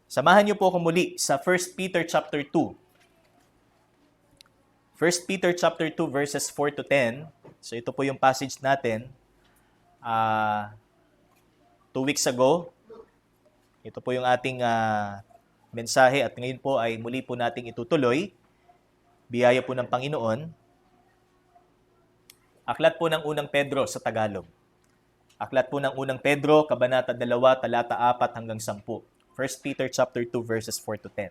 Samahan niyo po ako muli sa 1 Peter chapter 2. 1 Peter chapter 2 verses 4 to 10. So ito po yung passage natin. 2 weeks ago, ito po yung ating mensahe at ngayon po ay muli po nating itutuloy. Biyaya po ng Panginoon. Aklat po ng unang Pedro sa Tagalog. Aklat po ng unang Pedro, Kabanata 2, talata 4 hanggang 10. 1 Peter chapter 2 verses 4 to 10.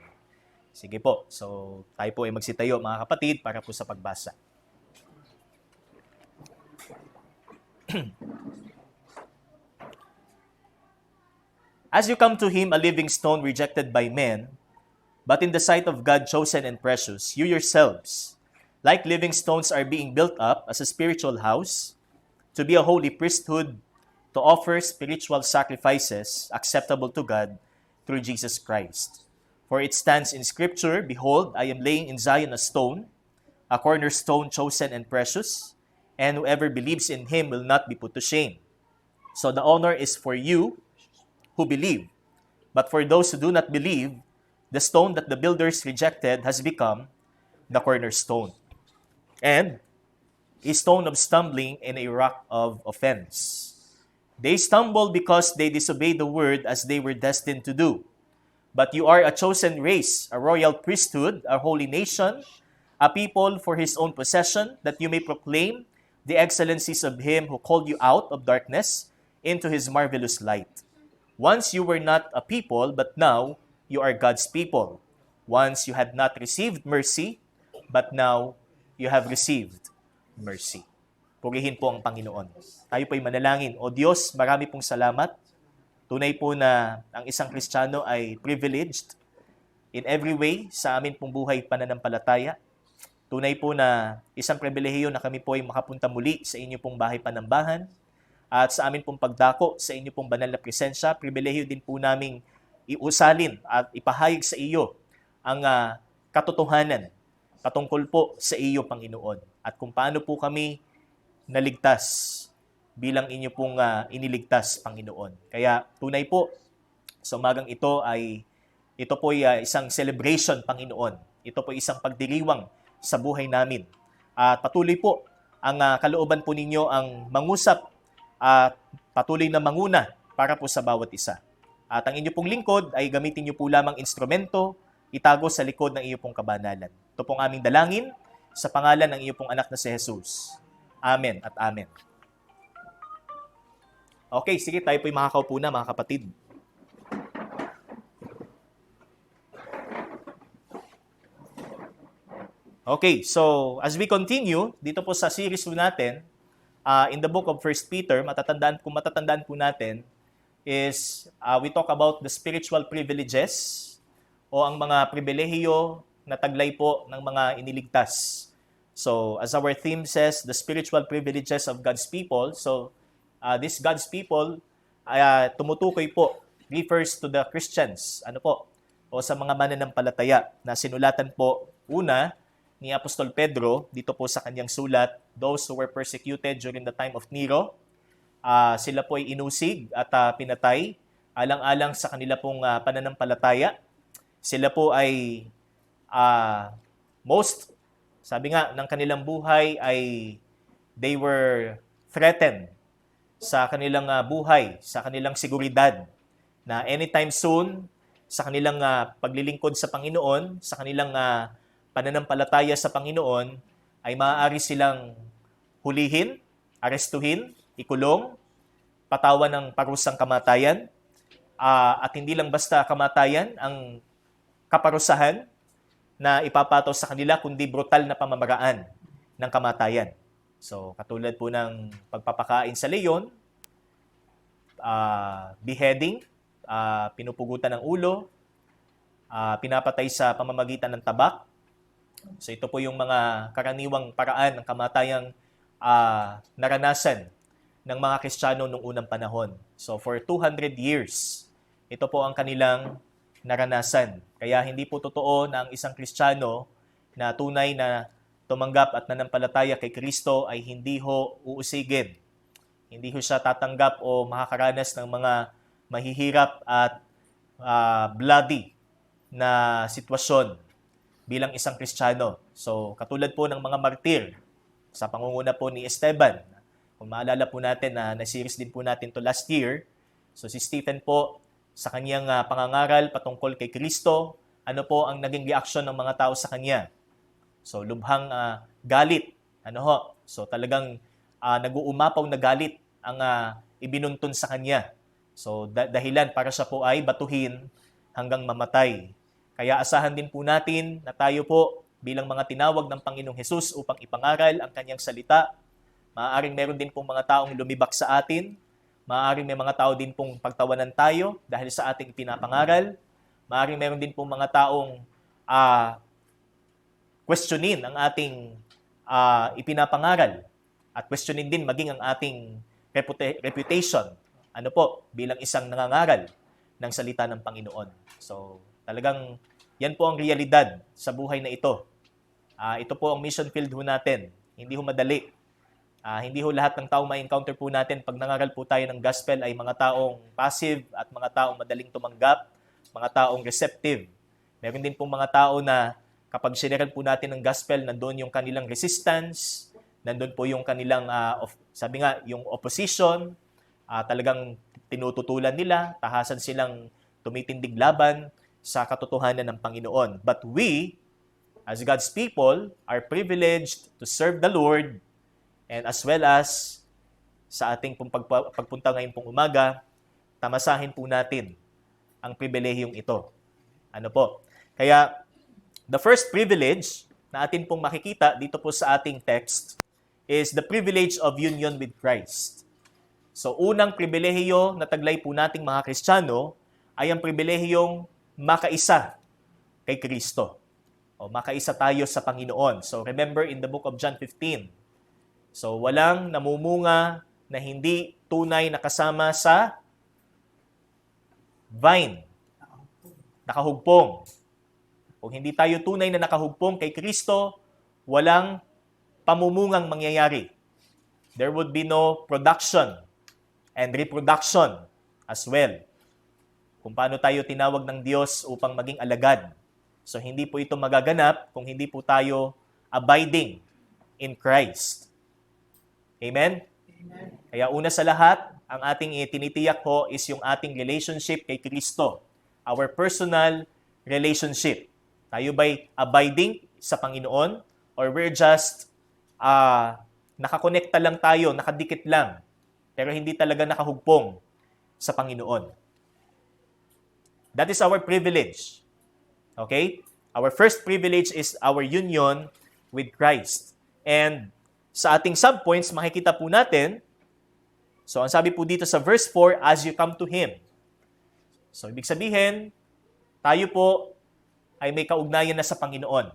Sige po, so tayo po ay magsitayo mga kapatid para po sa pagbasa. As you come to Him, a living stone rejected by men, but in the sight of God chosen and precious, you yourselves, like living stones, are being built up as a spiritual house, to be a holy priesthood, to offer spiritual sacrifices acceptable to God through Jesus Christ. For it stands in Scripture, Behold, I am laying in Zion a stone, a cornerstone chosen and precious, and whoever believes in Him will not be put to shame. So the honor is for you who believe. But for those who do not believe, the stone that the builders rejected has become the cornerstone, and a stone of stumbling and a rock of offense. They stumble because they disobeyed the word as they were destined to do. But you are a chosen race, a royal priesthood, a holy nation, a people for His own possession, that you may proclaim the excellencies of Him who called you out of darkness into His marvelous light. Once you were not a people, but now you are God's people. Once you had not received mercy, but now you have received mercy. Purihin po ang Panginoon. Tayo po'y manalangin. O Diyos, marami pong salamat. Tunay po na ang isang Kristiyano ay privileged in every way sa amin pong buhay pananampalataya. Tunay po na isang pribilehiyo na kami po ay makapunta muli sa inyo pong bahay panambahan at sa amin pong pagdako sa inyo pong banal na presensya. Pribilehiyo din po naming iusalin at ipahayag sa iyo ang katotohanan patungkol po sa iyo, Panginoon, at kung paano po kami naligtas bilang inyo pong iniligtas, Panginoon. Kaya tunay po, sa umagang ito po ay isang celebration, Panginoon. Ito po isang pagdiriwang sa buhay namin. At patuloy po ang kalooban po ninyo ang mangusap at patuloy na manguna para po sa bawat isa. At ang inyo pong lingkod ay gamitin nyo po lamang instrumento, itago sa likod ng iyo pong kabanalan. Ito pong aming dalangin sa pangalan ng iyo pong anak na si Jesus. Amen at amen. Okay, sige, tayo po'y makakaupo na, mga kapatid. Okay, so as we continue, dito po sa series po natin, in the book of 1 Peter, matatandaan po natin, is we talk about the spiritual privileges o ang mga pribilehiyo na taglay po ng mga iniligtas. So, as our theme says, the spiritual privileges of God's people. So, this God's people, tumutukoy po, refers to the Christians, o sa mga mananampalataya na sinulatan po una ni Apostol Pedro dito po sa kanyang sulat, those who were persecuted during the time of Nero, sila po ay inusig at pinatay alang-alang sa kanila pong pananampalataya. Sila po ay sabi nga ng kanilang buhay ay they were threatened sa kanilang buhay, sa kanilang seguridad, na anytime soon, sa kanilang paglilingkod sa Panginoon, sa kanilang pananampalataya sa Panginoon, ay maaari silang hulihin, arestuhin, ikulong, patawan ng parusang kamatayan, at hindi lang basta kamatayan ang kaparusahan na ipapato sa kanila, kundi brutal na pamamaraan ng kamatayan. So, katulad po ng pagpapakain sa leyon, beheading, pinupugutan ng ulo, pinapatay sa pamamagitan ng tabak. So, ito po yung mga karaniwang paraan ng kamatayang naranasan ng mga Kristiyano noong unang panahon. So, for 200 years, ito po ang kanilang naranasan. Kaya hindi po totoo na ang isang Kristiyano na tunay na tumanggap at nanampalataya kay Kristo ay hindi ho uusigin. Hindi ho siya tatanggap o makakaranas ng mga mahihirap at bloody na sitwasyon bilang isang Kristiyano. So, katulad po ng mga martir sa pangunguna po ni Esteban. Kung maalala po natin na na-series din po natin to last year. So, si Stephen po, sa kanyang pangangaral patungkol kay Kristo, ano po ang naging reaksyon ng mga tao sa kanya? So, lubhang galit. So, talagang nag-uumapaw na galit ang ibinuntun sa kanya. So, dahilan para siya po ay batuhin hanggang mamatay. Kaya asahan din po natin na tayo po bilang mga tinawag ng Panginoong Hesus upang ipangaral ang kanyang salita. Maaaring meron din pong mga taong lumibak sa atin. Maaaring may mga tao din pong pagtawanan tayo dahil sa ating pinapangaral. Maaaring meron din pong mga taong questionin ang ating ipinapangaral at questionin din maging ang ating reputation bilang isang nangangaral ng salita ng Panginoon. So, talagang yan po ang realidad sa buhay na ito. Ito po ang mission field ho natin. Hindi ho madali. Hindi ho lahat ng tao ma-encounter po natin pag nangaral po tayo ng gospel ay mga taong passive at mga taong madaling tumanggap, mga taong receptive. Meron din pong mga tao na kapag sineral po natin ng gospel, nandun yung kanilang resistance, nandun po yung kanilang, yung opposition, talagang tinututulan nila, tahasan silang tumitindig laban sa katotohanan ng Panginoon. But we, as God's people, are privileged to serve the Lord, and as well as sa ating pagpunta ngayon pong umaga, tamasahin po natin ang pribilehiyong ito. Kaya, the first privilege na atin pong makikita dito po sa ating text is the privilege of union with Christ. So, unang pribilehiyo na taglay po nating mga Kristiyano ay ang pribilehiyong makaisa kay Kristo. O makaisa tayo sa Panginoon. So, remember in the book of John 15, so, walang namumunga na hindi tunay na kasama sa vine. Nakahugpong. Kung hindi tayo tunay na nakahugpong kay Kristo, walang pamumungang mangyayari. There would be no production and reproduction as well. Kung paano tayo tinawag ng Diyos upang maging alagad. So, hindi po ito magaganap kung hindi po tayo abiding in Christ. Amen? Amen? Kaya una sa lahat, ang ating tinitiyak po is yung ating relationship kay Kristo. Our personal relationship. Tayo ba'y abiding sa Panginoon or we're just nakakonekta lang tayo, nakadikit lang, pero hindi talaga nakahugpong sa Panginoon. That is our privilege. Okay? Our first privilege is our union with Christ. And sa ating subpoints, makikita po natin, so ang sabi po dito sa verse 4, as you come to Him. So, ibig sabihin, tayo po ay may kaugnayan na sa Panginoon.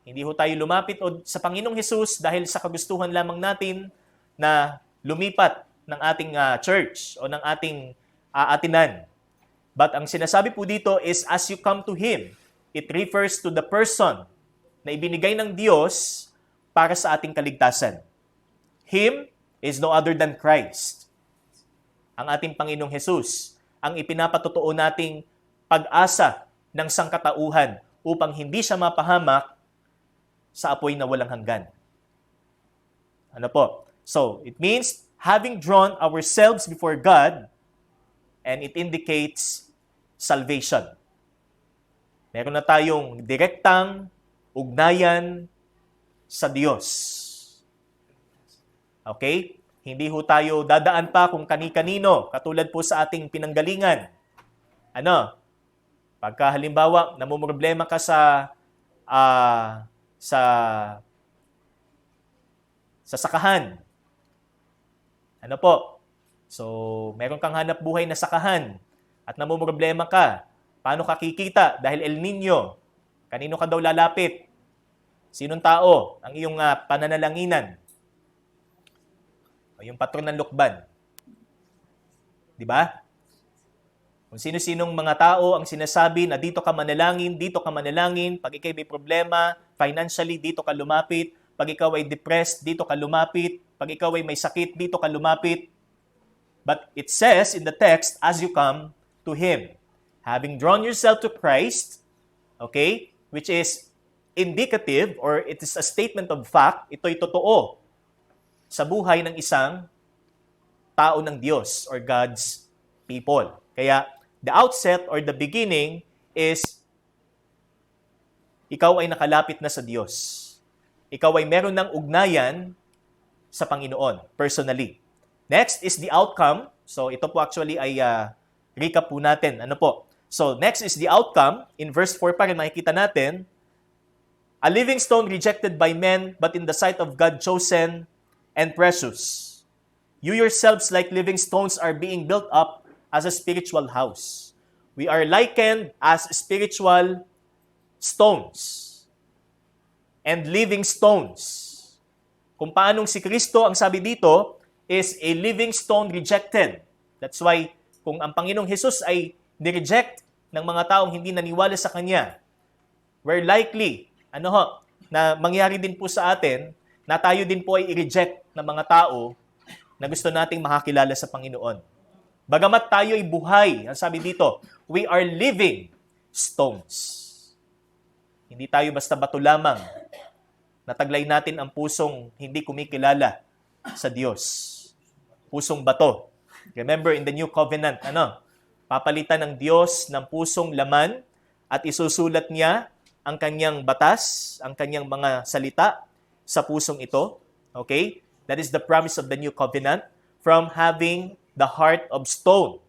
Hindi ho tayo lumapit sa Panginoong Hesus dahil sa kagustuhan lamang natin na lumipat ng ating church o ng ating atinan. But ang sinasabi po dito is, as you come to Him, it refers to the person na ibinigay ng Diyos para sa ating kaligtasan. Him is no other than Christ. Ang ating Panginoong Hesus, ang ipinapatotoo nating pag-asa ng sangkatauhan upang hindi siya mapahamak sa apoy na walang hanggan. So, it means having drawn ourselves before God, and it indicates salvation. Meron na tayong direktang ugnayan sa Diyos. Okay? Hindi ho tayo dadaan pa kung kani-kanino, katulad po sa ating pinanggalingan. Pagka halimbawa, namumroblema ka sa sakahan. So, meron kang hanap buhay na sakahan at namumroblema ka. Paano ka kikita? Dahil El Nino. Kanino ka daw lalapit? Sinong tao ang iyong pananalanginan? O yung patron ng lukban. Di ba? Kung sino-sinong mga tao ang sinasabi na dito ka manalangin, pag ikaw may problema, financially, dito ka lumapit, pag ikaw ay depressed, dito ka lumapit, pag ikaw ay may sakit, dito ka lumapit. But it says in the text, as you come to Him. Having drawn yourself to Christ, okay, which is indicative or it is a statement of fact, ito'y totoo sa buhay ng isang tao ng Diyos or God's people. Kaya, the outset or the beginning is ikaw ay nakalapit na sa Diyos. Ikaw ay meron ng ugnayan sa Panginoon, personally. Next is the outcome. So, ito po actually ay recap po natin. Ano po? So, next is the outcome. In verse 4 pa rin makikita natin, a living stone rejected by men, but in the sight of God chosen and precious. You yourselves, like living stones, are being built up as a spiritual house. We are likened as spiritual stones and living stones. Kung paanong si Kristo, ang sabi dito, is a living stone rejected. That's why, kung ang Panginoong Hesus ay nireject ng mga taong hindi naniwala sa Kanya, we're likely, na mangyari din po sa atin, na tayo din po ay i-reject ng mga tao na gusto nating makakilala sa Panginoon. Bagamat tayo ay buhay, ang sabi dito, we are living stones. Hindi tayo basta bato lamang. Nataglay natin ang pusong hindi kumikilala sa Diyos. Pusong bato. Remember, in the New Covenant, papalitan ng Diyos ng pusong laman at isusulat niya ang kanyang batas, ang kanyang mga salita sa pusong ito. Okay? That is the promise of the New Covenant from having the heart of stone.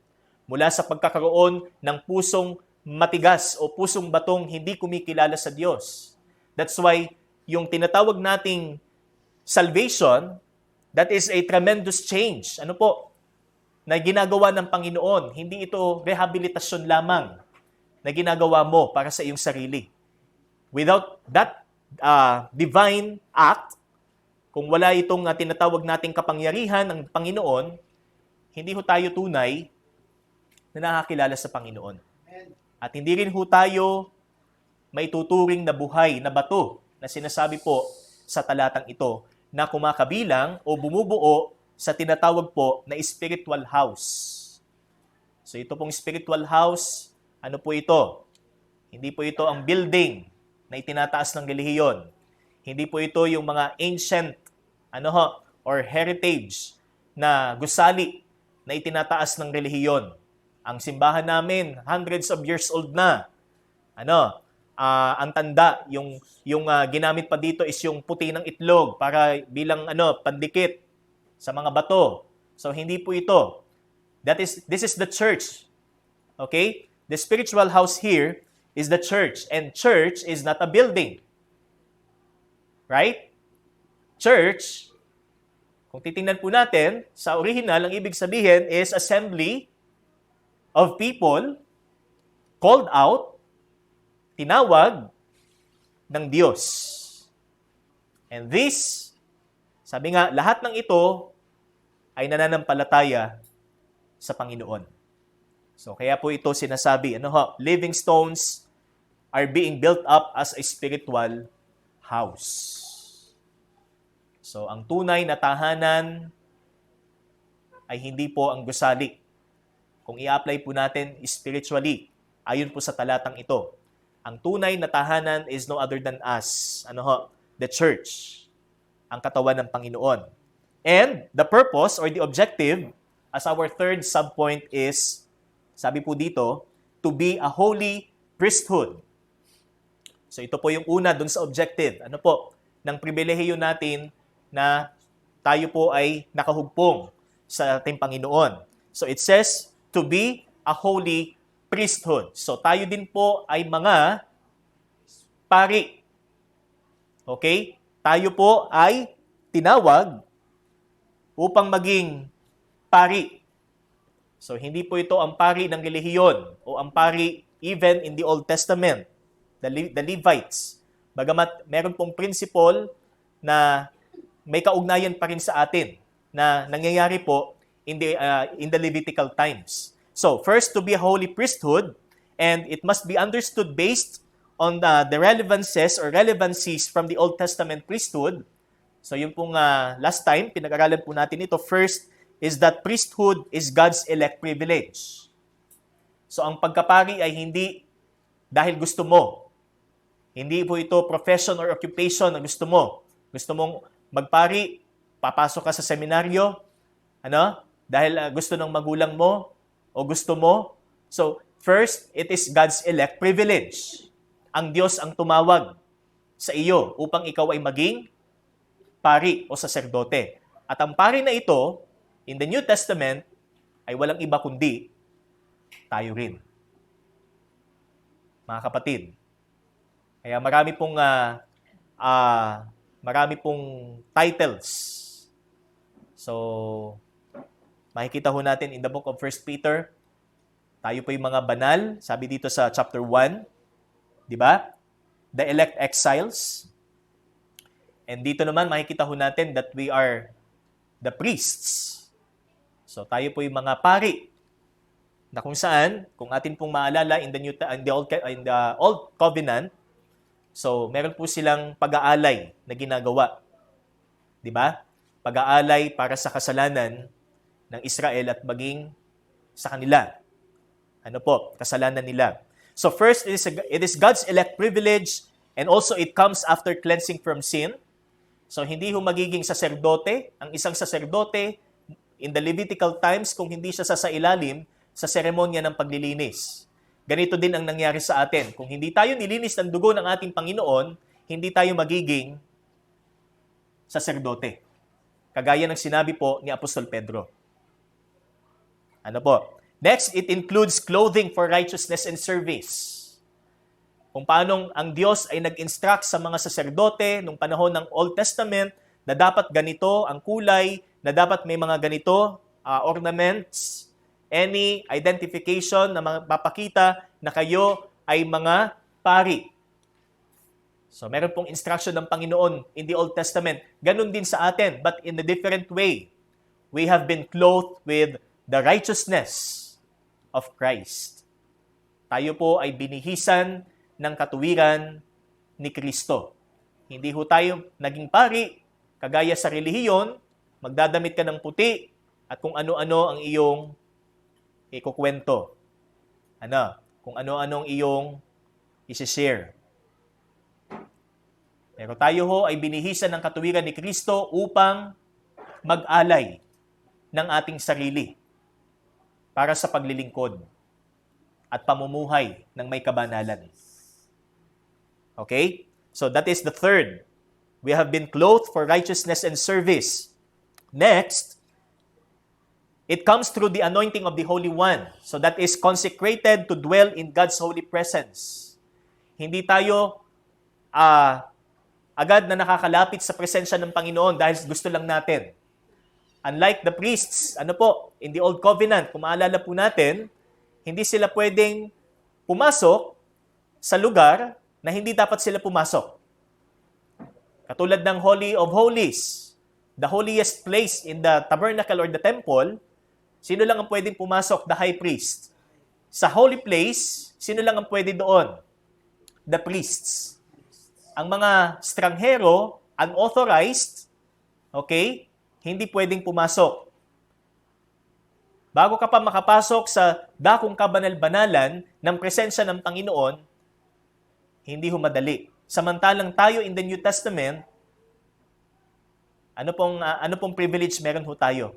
Mula sa pagkakaroon ng pusong matigas o pusong batong hindi kumikilala sa Diyos. That's why yung tinatawag nating salvation, that is a tremendous change. Ano po? Na ginagawa ng Panginoon. Hindi ito rehabilitasyon lamang na ginagawa mo para sa iyong sarili. Without that divine act, kung wala itong tinatawag nating kapangyarihan ng Panginoon, hindi ho tayo tunay na nakakilala sa Panginoon. At hindi rin ho tayo may tuturing na buhay na bato na sinasabi po sa talatang ito na kumakabilang o bumubuo sa tinatawag po na spiritual house. So ito pong spiritual house, ano po ito? Hindi po ito ang building na itinataas ng relihiyon. Hindi po ito yung mga ancient or heritage na gusali na itinataas ng relihiyon. Ang simbahan namin, hundreds of years old na. Ang tanda, yung ginamit pa dito is yung puti ng itlog para bilang pandikit sa mga bato. So hindi po ito. This is the church. Okay? The spiritual house here is the church, and church is not a building. Right? Church, kung titingnan po natin, sa original, ang ibig sabihin is assembly of people called out, tinawag ng Diyos. And this, sabi nga, lahat ng ito ay nananampalataya sa Panginoon. So, kaya po ito sinasabi, living stones are being built up as a spiritual house. So, ang tunay na tahanan ay hindi po ang gusali. Kung i-apply po natin spiritually, ayon po sa talatang ito, ang tunay na tahanan is no other than us. The church. Ang katawan ng Panginoon. And the purpose or the objective as our third subpoint is, sabi po dito, to be a holy priesthood. So ito po yung una dun sa objective. Ng pribilehiyo natin na tayo po ay nakahugpong sa ating Panginoon. So it says, to be a holy priesthood. So tayo din po ay mga pari. Okay? Tayo po ay tinawag upang maging pari. So hindi po ito ang pari ng relihiyon o ang pari even in the Old Testament, the Levites. Bagamat meron pong principle na may kaugnayan pa rin sa atin na nangyayari po in the Levitical times. So, first, to be a holy priesthood, and it must be understood based on the relevances or relevancies from the Old Testament priesthood. So, yung pong last time, pinag-aralan po natin ito. First is that priesthood is God's elect privilege. So ang pagkapari ay hindi dahil gusto mo. Hindi po ito profession or occupation na gusto mo. Gusto mong magpari, papasok ka sa seminaryo, dahil gusto ng magulang mo o gusto mo. So, first, it is God's elect privilege. Ang Diyos ang tumawag sa iyo upang ikaw ay maging pari o saserdote. At ang pari na ito, in the New Testament, ay walang iba kundi tayo rin. Mga kapatid. Kaya marami pong titles. So, makikita ho natin in the book of 1 Peter, tayo po yung mga banal, sabi dito sa chapter 1, di ba? The elect exiles. And dito naman makikita ho natin that we are the priests. So tayo po yung mga pari na kung saan, kung atin pong maalala in the Old Covenant, so meron po silang pag-aalay na ginagawa. Di ba? Pag-aalay para sa kasalanan ng Israel at maging sa kanila. Kasalanan nila. So first, it is God's elect privilege and also it comes after cleansing from sin. So hindi ho magiging saserdote, ang isang saserdote in the Levitical times kung hindi siya sasailalim sa seremonya ng paglilinis. Ganito din ang nangyari sa atin. Kung hindi tayo nilinis ng dugo ng ating Panginoon, hindi tayo magiging saserdote. Kagaya ng sinabi po ni Apostol Pedro. Next, it includes clothing for righteousness and service. Kung paanong ang Diyos ay nag-instruct sa mga saserdote nung panahon ng Old Testament na dapat ganito ang kulay, na dapat may mga ganito ornaments, any identification na mapapakita na kayo ay mga pari. So meron pong instruction ng Panginoon in the Old Testament. Ganun din sa atin, but in a different way. We have been clothed with the righteousness of Christ. Tayo po ay binihisan ng katuwiran ni Kristo. Hindi ho tayo naging pari, kagaya sa relihiyon, magdadamit ka ng puti at kung ano-ano ang iyong ikukwento. Kung ano-ano ang iyong isi-share. Pero tayo ho ay binihisan ng katuwiran ni Kristo upang mag-alay ng ating sarili para sa paglilingkod at pamumuhay ng may kabanalan. Okay? So that is the third. We have been clothed for righteousness and service. Next, it comes through the anointing of the Holy One. So that is consecrated to dwell in God's holy presence. Hindi tayo agad na nakakalapit sa presensya ng Panginoon dahil gusto lang natin. Unlike the priests, in the Old Covenant, kung maalala po natin, hindi sila pwedeng pumasok sa lugar na hindi dapat sila pumasok. Katulad ng Holy of Holies, the holiest place in the tabernacle or the temple, sino lang ang pwedeng pumasok? The high priest. Sa holy place, sino lang ang pwede doon? The priests. Ang mga stranghero, unauthorized, hindi pwedeng pumasok. Bago ka pa makapasok sa dakong kabanal-banalan ng presensya ng Panginoon, hindi ho madali. Samantalang tayo in the New Testament, ano pong privilege meron ho tayo?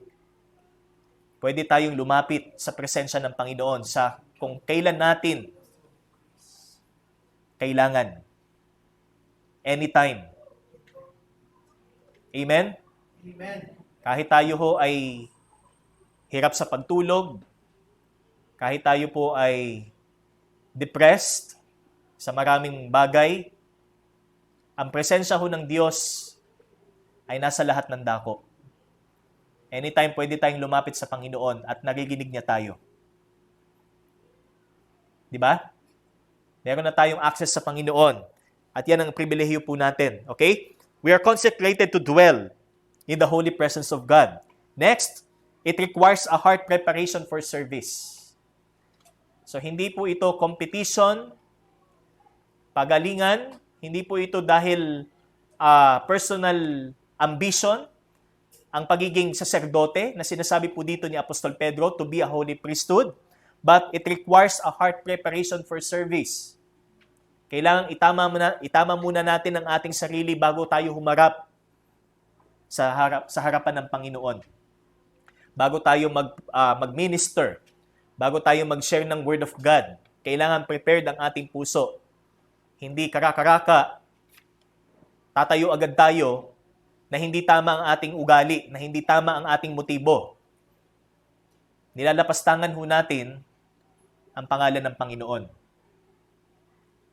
Pwede tayong lumapit sa presensya ng Panginoon sa kung kailan natin kailangan. Anytime. Amen? Amen. Kahit tayo ho ay hirap sa pagtulog, kahit tayo po ay depressed sa maraming bagay, ang presensya ho ng Diyos ay nasa lahat ng dako. Anytime pwede tayong lumapit sa Panginoon at nariginig niya tayo. Di ba? Meron na tayong access sa Panginoon. At yan ang pribilehiyo po natin. Okay? We are consecrated to dwell in the holy presence of God. Next, it requires a heart preparation for service. So, hindi po ito competition, pagalingan, hindi po ito dahil personal ambition, ang pagiging saserdote na sinasabi po dito ni Apostol Pedro to be a holy priesthood, but it requires a heart preparation for service. Kailangang itama muna natin ang ating sarili bago tayo humarap sa harapan ng Panginoon. Bago tayo mag-minister, bago tayo mag-share ng Word of God, kailangan prepared ang ating puso. Hindi karaka-raka, tatayo agad tayo na hindi tama ang ating ugali, na hindi tama ang ating motibo. Nilalapastangan ho natin ang pangalan ng Panginoon.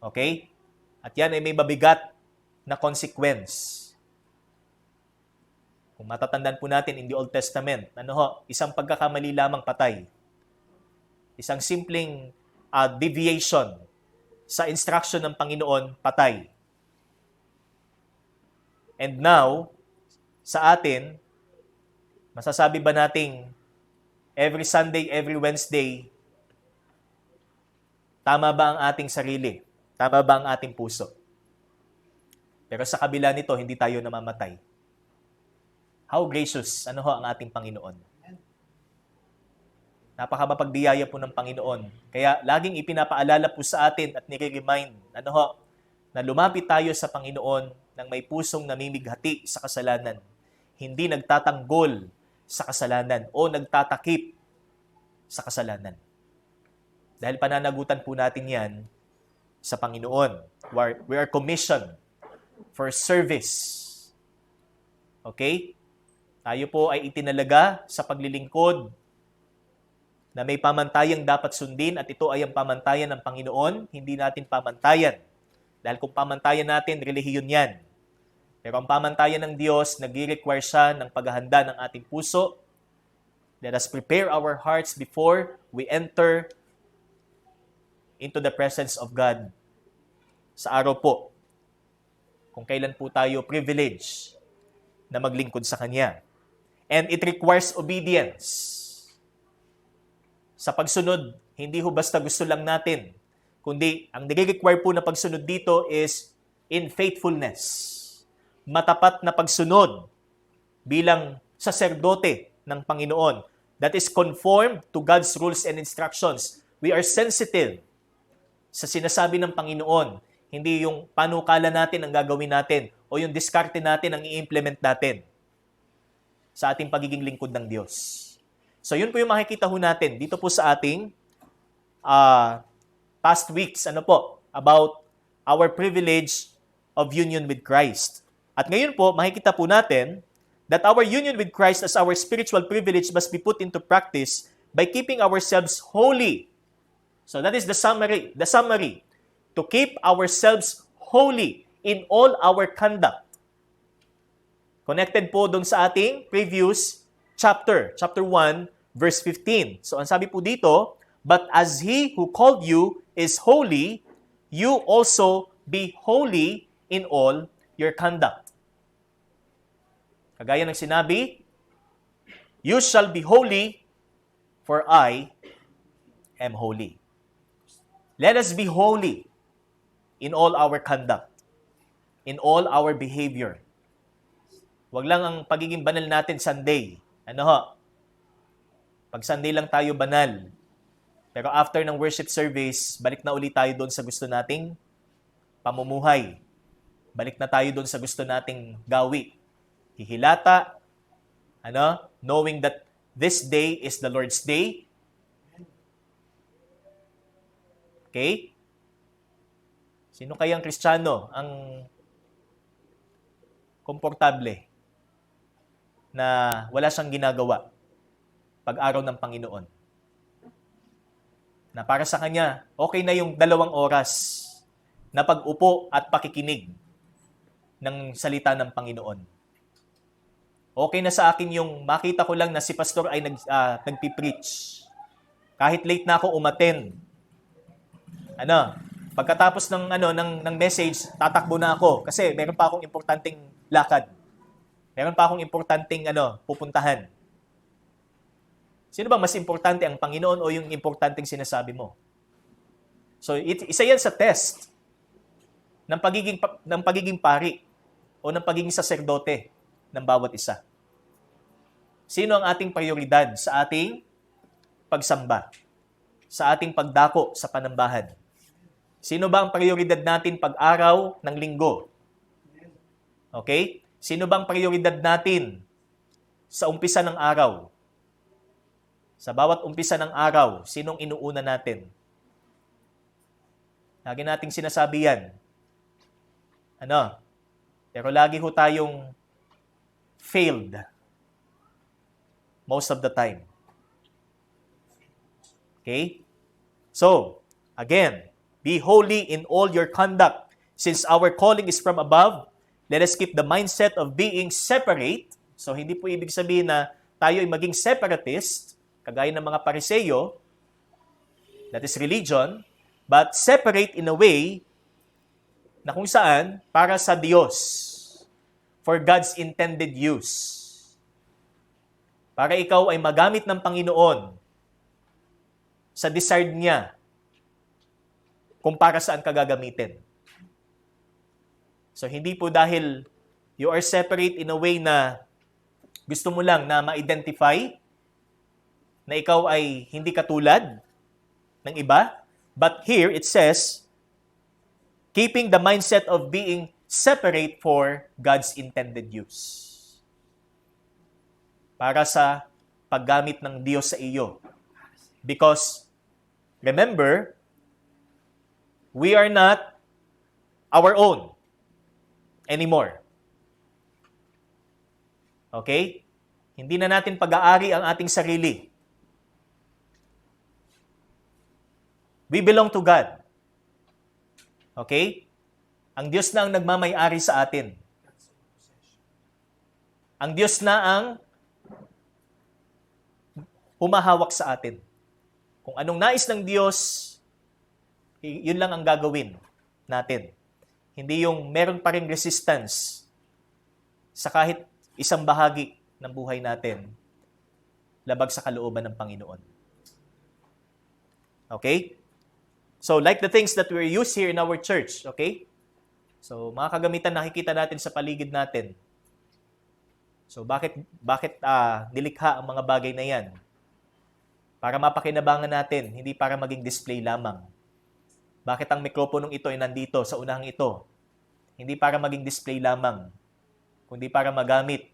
Okay? At yan ay may mabigat na consequence. Kung matatandaan po natin in the Old Testament, isang pagkakamali lamang patay. Isang simpleng deviation sa instruction ng Panginoon, patay. And now, sa atin, masasabi ba nating every Sunday, every Wednesday, tama ba ang ating sarili? Tama ba ang ating puso? Pero sa kabila nito, hindi tayo namamatay. How gracious, ang ating Panginoon. Napakabapagdiyaya po ng Panginoon. Kaya laging ipinapaalala po sa atin at nire-remind, na lumapit tayo sa Panginoon ng may pusong namimighati sa kasalanan. Hindi nagtatanggol sa kasalanan o nagtatakip sa kasalanan. Dahil pananagutan po natin yan sa Panginoon. We are commissioned for service. Okay? Tayo po ay itinalaga sa paglilingkod na may pamantayang dapat sundin at ito ay ang pamantayan ng Panginoon, hindi natin pamantayan. Dahil kung pamantayan natin, relihiyon yan. Pero ang pamantayan ng Diyos, nag-require siya ng paghahanda ng ating puso. Let us prepare our hearts before we enter into the presence of God sa araw po, kung kailan po tayo privilege na maglingkod sa Kanya. And it requires obedience. Sa pagsunod, hindi ho basta gusto lang natin, kundi ang nire-require po na pagsunod dito is in faithfulness. Matapat na pagsunod bilang saserdote ng Panginoon that is conformed to God's rules and instructions. We are sensitive sa sinasabi ng Panginoon, hindi yung panukala natin ang gagawin natin o yung diskarte natin ang i-implement natin sa ating pagiging lingkod ng Diyos. So yun po yung makikita ho natin dito po sa ating past weeks, about our privilege of union with Christ. At ngayon po, makikita po natin that our union with Christ as our spiritual privilege must be put into practice by keeping ourselves holy. So that is the summary. The summary, to keep ourselves holy in all our conduct. Connected po doon sa ating previous chapter 1, verse 15. So ang sabi po dito, but as He who called you is holy, you also be holy in all your conduct. Kagaya ng sinabi, you shall be holy, for I am holy. Let us be holy in all our conduct, in all our behavior. Huwag lang ang pagiging banal natin Sunday. Pag Sunday lang tayo banal. Pero after ng worship service, balik na ulit tayo doon sa gusto nating pamumuhay. Balik na tayo doon sa gusto nating gawi. Hihilata, knowing that this day is the Lord's day. Okay? Sino kayang Kristiyano ang komportable na wala siyang ginagawa pag-araw ng Panginoon? Na para sa kanya, okay na yung 2 oras na pag-upo at pakikinig ng salita ng Panginoon. Okay na sa akin yung makita ko lang na si pastor ay nagpipreach. Kahit late na ako umattend. Pagkatapos ng message, tatakbo na ako kasi meron pa akong importanteng lakad. Meron pa akong importanteng pupuntahan. Sino bang mas importante, ang Panginoon o yung importanteng sinasabi mo? So isa yan sa test ng pagiging pari o ng pagiging saserdote ng bawat isa. Sino ang ating prioridad sa ating pagsamba? sa ating pagdako sa panambahan? Sino ba ang prioridad natin pag-araw ng linggo? Okay? Sino bang prioridad natin sa umpisa ng araw? Sa bawat umpisa ng araw, sinong inuuna natin? Lagi nating sinasabi yan. Pero lagi ho tayong failed most of the time. Okay? So, again, be holy in all your conduct. Since our calling is from above, let us keep the mindset of being separate. So, hindi po ibig sabihin na tayo ay maging separatist, kagaya ng mga Pariseyo, that is religion, but separate in a way na kung saan para sa Diyos, for God's intended use. Para ikaw ay magamit ng Panginoon sa desired niya kung para saan ka gagamitin. So, hindi po dahil you are separate in a way na gusto mo lang na ma-identify na ikaw ay hindi katulad ng iba. But here it says, keeping the mindset of being separate for God's intended use. Para sa paggamit ng Diyos sa iyo. Because, remember, we are not our own anymore. Okay? Hindi na natin pag-aari ang ating sarili. We belong to God. Okay? Ang Diyos na ang nagmamay-ari sa atin. Ang Diyos na ang humahawak sa atin. Kung anong nais ng Diyos, yun lang ang gagawin natin. Hindi yung meron pa ring resistance sa kahit isang bahagi ng buhay natin labag sa kalooban ng Panginoon. Okay? So, like the things that we use here in our church, okay? So, mga kagamitan nakikita natin sa paligid natin. So, bakit nilikha ang mga bagay na yan? Para mapakinabangan natin, hindi para maging display lamang. Bakit ang mikroponong ito ay nandito sa unahang ito? Hindi para maging display lamang, kundi para magamit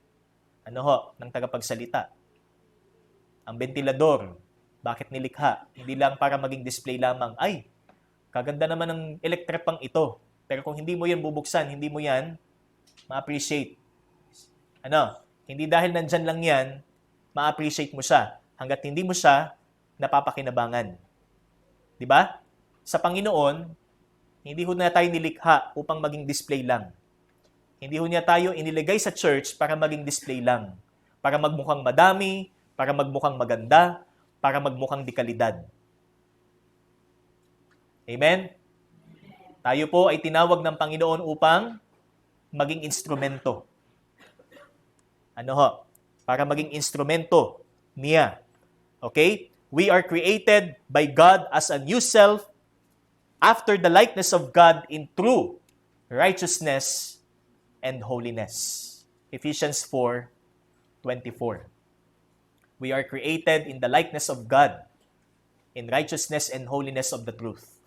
ng tagapagsalita. Ang ventilador, bakit nilikha? Hindi lang para maging display lamang. Ay, kaganda naman ng electric pang ito. Pero kung hindi mo yan bubuksan, hindi mo yan ma-appreciate. Hindi dahil nandyan lang yan, ma-appreciate mo siya. Hanggat hindi mo siya napapakinabangan. Di ba? Sa Panginoon, hindi ho na tayo nilikha upang maging display lang. Hindi ho niya tayo iniligay sa church para maging display lang. Para magmukhang madami, para magmukhang maganda, para magmukhang dekalidad. Amen? Tayo po ay tinawag ng Panginoon upang maging instrumento. Para maging instrumento niya. Okay? We are created by God as a new self after the likeness of God in true righteousness and holiness. Ephesians 4:24. We are created in the likeness of God in righteousness and holiness of the truth.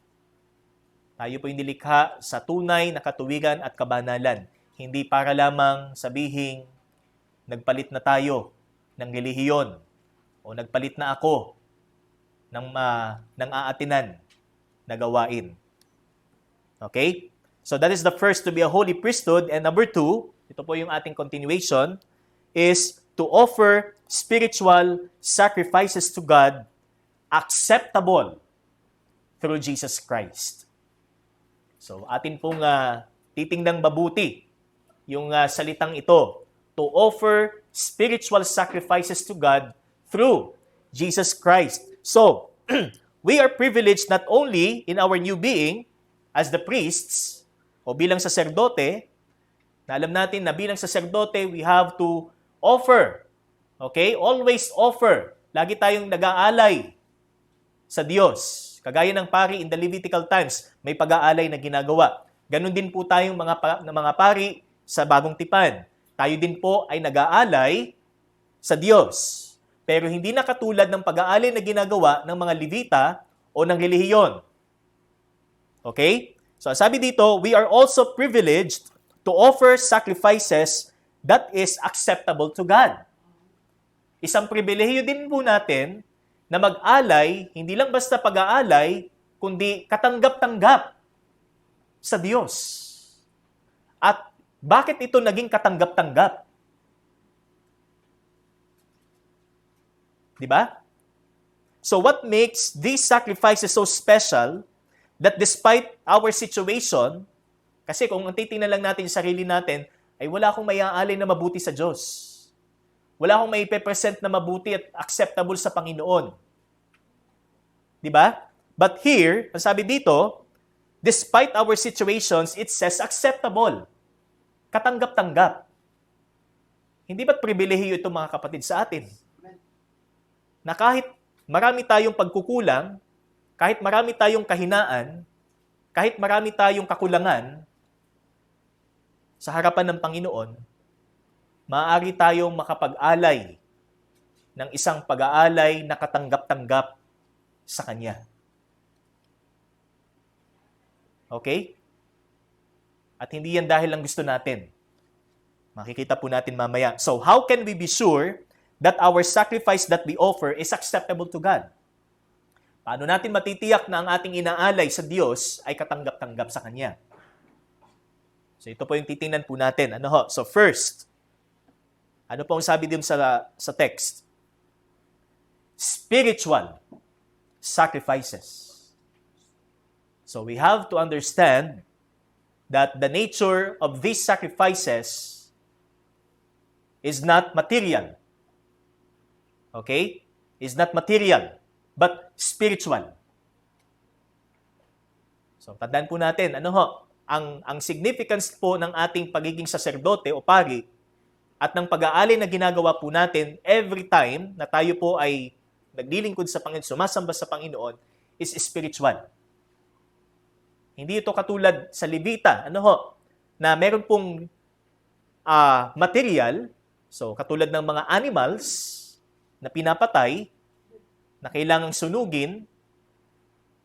Tayo po yung nilikha sa tunay na katuwiran at kabanalan. Hindi para lamang sabihing nagpalit na tayo ng relihiyon o nagpalit na ako ng aatinan na gawain. Okay? So that is the first, to be a holy priesthood. And number 2, ito po yung ating continuation, is to offer spiritual sacrifices to God acceptable through Jesus Christ. So atin pong titingnan mabuti yung salitang ito, to offer spiritual sacrifices to God through Jesus Christ. So, we are privileged not only in our new being as the priests o bilang saserdote, na alam natin na bilang saserdote, we have to offer. Okay? Always offer. Lagi tayong nag-aalay sa Diyos. Kagaya ng pari in the Levitical times, may pag-aalay na ginagawa. Ganon din po tayong mga pari sa Bagong Tipan. Tayo din po ay nag-aalay sa Diyos. Pero hindi na katulad ng pag-aalay na ginagawa ng mga Levita o ng relihiyon. Okay? So sabi dito, we are also privileged to offer sacrifices that is acceptable to God. Isang pribilehiyo din po natin na mag-alay, hindi lang basta pag-aalay, kundi katanggap-tanggap sa Diyos. At bakit ito naging katanggap-tanggap? Di ba? So what makes these sacrifices so special that despite our situation, kasi kung titingnan lang natin yung sarili natin, ay wala akong maiaalay na mabuti sa Diyos. Wala akong maipe-present na mabuti at acceptable sa Panginoon. Di ba? But here, ang sabi dito, despite our situations, it says acceptable. Katanggap-tanggap. Hindi ba't pribilehiyo ito mga kapatid sa atin? Na kahit marami tayong pagkukulang, kahit marami tayong kahinaan, kahit marami tayong kakulangan, sa harapan ng Panginoon, maaari tayong makapag-alay ng isang pag-aalay na katanggap-tanggap sa Kanya. Okay? At hindi yan dahil lang gusto natin. Makikita po natin mamaya. So, how can we be sure that our sacrifice that we offer is acceptable to God? Paano natin matitiyak na ang ating inaalay sa Diyos ay katanggap-tanggap sa Kanya? So, ito po yung titingnan po natin. So, first, ano po ang sabi din sa text? Spiritual sacrifices. So we have to understand that the nature of these sacrifices is not material. Okay? Is not material, but spiritual. So tandaan po natin, ang significance po ng ating pagiging saserdote o pari at ng pag-aalay na ginagawa po natin every time na tayo po ay naglilingkod sa Panginoon, sumasamba sa Panginoon, is spiritual. Hindi ito katulad sa Levita, na meron pong material, so katulad ng mga animals na pinapatay, na kailangang sunugin,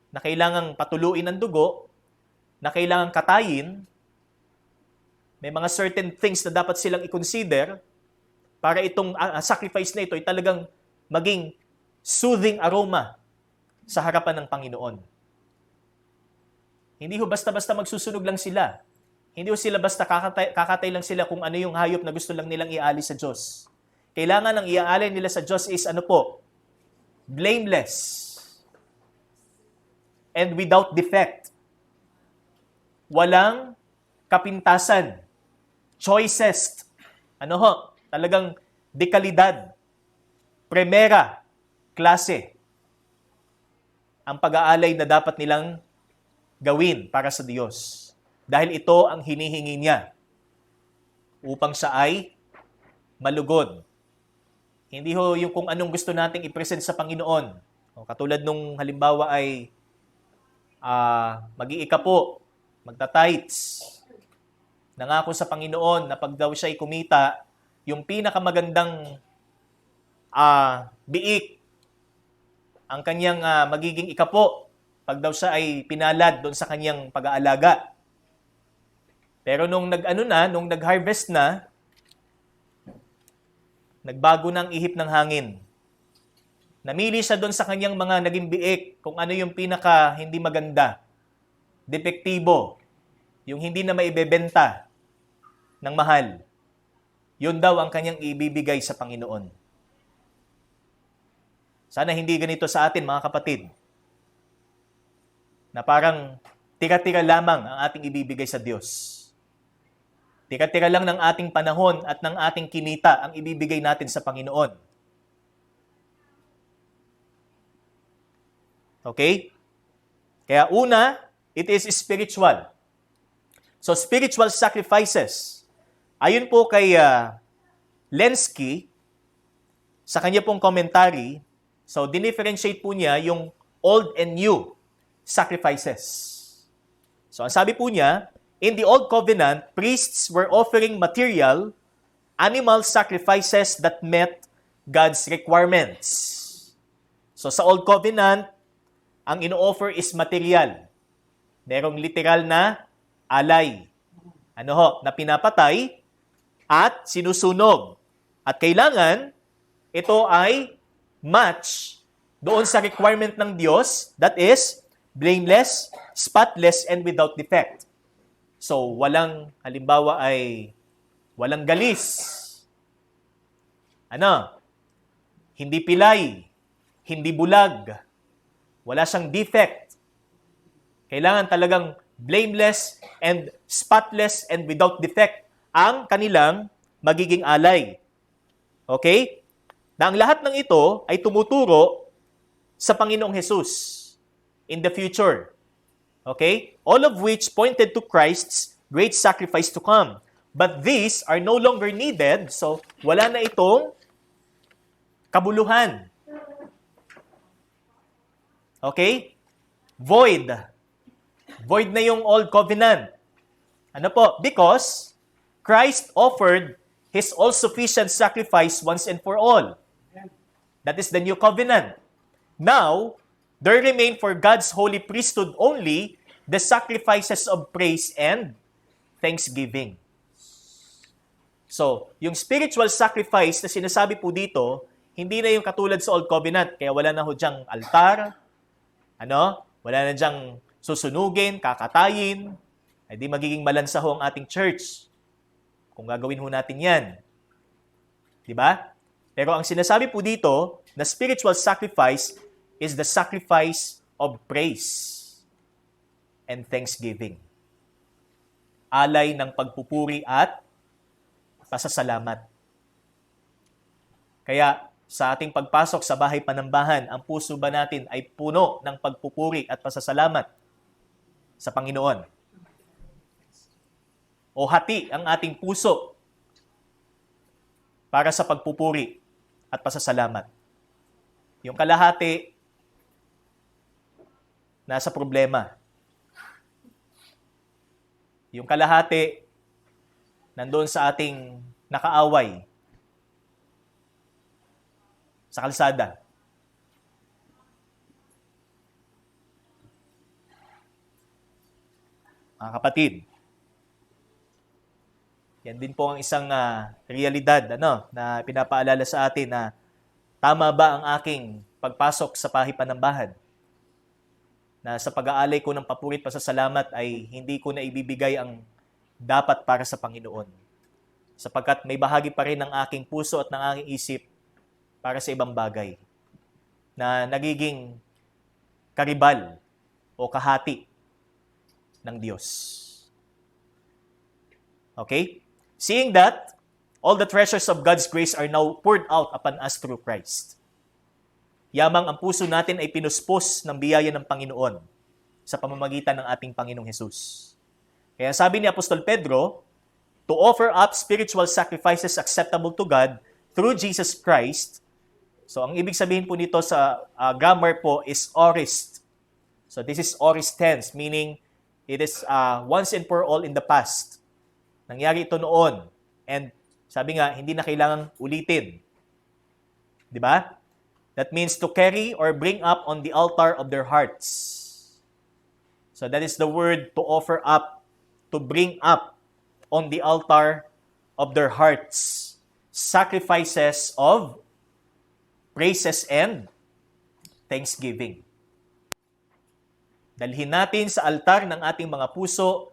na kailangang patuluin ang dugo, na kailangang katayin. May mga certain things na dapat silang i-consider para itong sacrifice na ito ay talagang maging soothing aroma sa harapan ng Panginoon. Hindi ho basta-basta magsusunog lang sila. Hindi ho sila basta kakatay lang sila kung ano yung hayop na gusto lang nilang iali sa Diyos. Kailangan ang iaalay nila sa Diyos is blameless and without defect. Walang kapintasan. Choicest. Talagang dekalidad. Primera klase. Ang pag-aalay na dapat nilang gawin para sa Diyos. Dahil ito ang hinihingi niya upang siya ay malugod. Hindi ho yung kung anong gusto nating i-present sa Panginoon. Katulad nung halimbawa ay mag-iika po, magta-tithes. Nangako sa Panginoon na pag daw siya ay kumita, yung pinakamagandang biik ang kanyang magiging ikapo pag daw siya ay pinalad doon sa kanyang pag-aalaga. Pero nung nag-harvest na, nagbago ng ihip ng hangin. Namili siya doon sa kanyang mga naging biik kung ano yung pinaka hindi maganda, depektibo, yung hindi na maibebenta ng mahal. Yun daw ang kanyang ibibigay sa Panginoon. Sana hindi ganito sa atin, mga kapatid. Na parang tira-tira lamang ang ating ibibigay sa Diyos. Tira-tira lang ng ating panahon at ng ating kinita ang ibibigay natin sa Panginoon. Okay? Kaya una, it is spiritual. So spiritual sacrifices. Ayon po kay Lenski, sa kanya pong commentary, so dinifferentiate po niya yung old and new sacrifices. So ang sabi po niya, in the Old Covenant, priests were offering material, animal sacrifices that met God's requirements. So sa Old Covenant, ang ino-offer is material. Merong literal na alay. Na pinapatay at sinusunog. At kailangan, ito ay match doon sa requirement ng Diyos, that is, blameless, spotless, and without defect. So, halimbawa ay walang galis. Hindi pilay, hindi bulag, wala siyang defect. Kailangan talagang blameless and spotless and without defect ang kanilang magiging alay. Okay? Na ang lahat ng ito ay tumuturo sa Panginoong Hesus in the future. Okay? All of which pointed to Christ's great sacrifice to come. But these are no longer needed, so wala na itong kabuluhan. Okay? Void. Void na yung old covenant. Because Christ offered His all-sufficient sacrifice once and for all. That is the new covenant. Now, there remain for God's holy priesthood only the sacrifices of praise and thanksgiving. So, yung spiritual sacrifice na sinasabi po dito, hindi na yung katulad sa Old Covenant. Kaya wala na ho dyang altar, wala na dyang susunugin, kakatayin, ay di magiging malansa ho ang ating church. Kung gagawin ho natin yan. Diba? Pero ang sinasabi po dito, na spiritual sacrifice is the sacrifice of praise and thanksgiving. Alay ng pagpupuri at pasasalamat. Kaya, sa ating pagpasok sa bahay panambahan, ang puso ba natin ay puno ng pagpupuri at pasasalamat sa Panginoon? O hati ang ating puso para sa pagpupuri at pasasalamat? Yung kalahati, nasa problema. Yung kalahati, nandoon sa ating nakaaway sa kalsada. Mga kapatid, yan din po ang isang realidad na pinapaalala sa atin na tama ba ang aking pagpasok sa bahay panambahan? Na sa pag-aalay ko ng papuri at pasasalamat ay hindi ko na ibibigay ang dapat para sa Panginoon. Sapagkat may bahagi pa rin ng aking puso at ng aking isip para sa ibang bagay na nagiging karibal o kahati ng Diyos. Okay? Seeing that, all the treasures of God's grace are now poured out upon us through Christ. Yamang ang puso natin ay pinuspos ng biyaya ng Panginoon sa pamamagitan ng ating Panginoong Hesus. Kaya sabi ni Apostol Pedro, to offer up spiritual sacrifices acceptable to God through Jesus Christ. So, ang ibig sabihin po nito sa grammar po is aorist. So, this is aorist tense, meaning it is once and for all in the past. Nangyari ito noon. And sabi nga, hindi na kailangang ulitin. Di ba? That means to carry or bring up on the altar of their hearts. So, that is the word to offer up, to bring up on the altar of their hearts. Sacrifices of praises and thanksgiving. Dalhin natin sa altar ng ating mga puso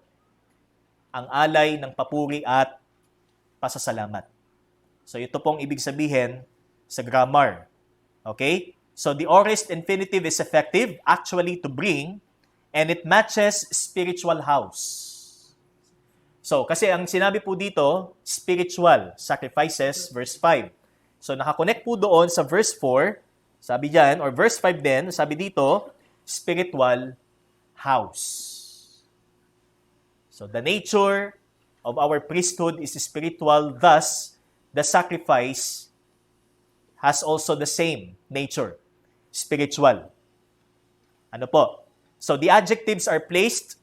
ang alay ng papuri at pasasalamat. So ito pong ibig sabihin sa grammar. Okay? So the aorist infinitive is effective actually to bring, and it matches spiritual house. So kasi ang sinabi po dito, spiritual sacrifices, verse 5. So, nakakonect po doon sa verse 4, sabi diyan, or verse 5 din, sabi dito, spiritual house. So, the nature of our priesthood is spiritual, thus, the sacrifice has also the same nature, spiritual. Ano po? So, the adjectives are placed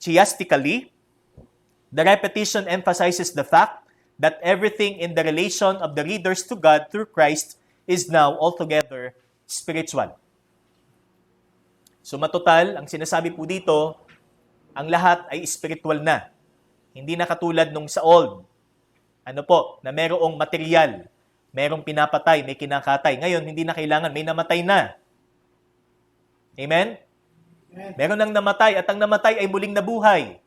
chiastically. The repetition emphasizes the fact that everything in the relation of the readers to God through Christ is now altogether spiritual. So matotal, ang sinasabi po dito, ang lahat ay spiritual na. Hindi na katulad nung sa old. Ano po, na merong material, merong pinapatay, may kinakatay. Ngayon, hindi na kailangan, may namatay na. Amen? Meron nang namatay at ang namatay ay muling nabuhay.